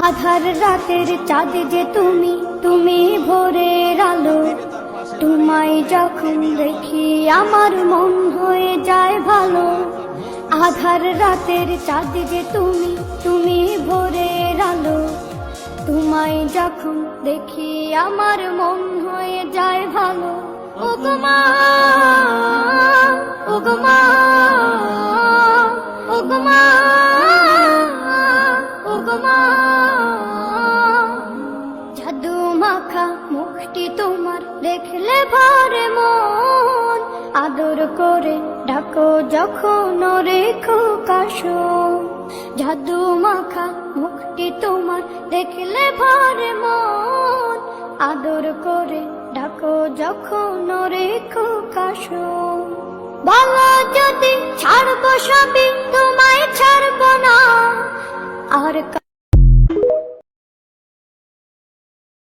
আধার রাতের চাঁদ যে তুমি, তুমি ভোরের আলো। তোমায় যখন দেখি আমার মন হয়ে যায় ভালো। আধার রাতের চাঁদ যে তুমি, তুমি ভোরের আলো। তোমায় যখন দেখি আমার মন হয়ে যায় ভালো। ওগো মা, ওগো মা, ওগো মা, ওগো মা। জাদু মাখা মুখটি তোমার দেখলে ভরে মন। আদর করে ডাকো যখন রেখো কাশো। জাদু মাখা মুখটি তোমার দেখলে ভরে মন। আদর করে ডাকো যখন রেখো কাশো। বলো যদি ছাড়বো সবই, তোমায় ছাড়বো না আর।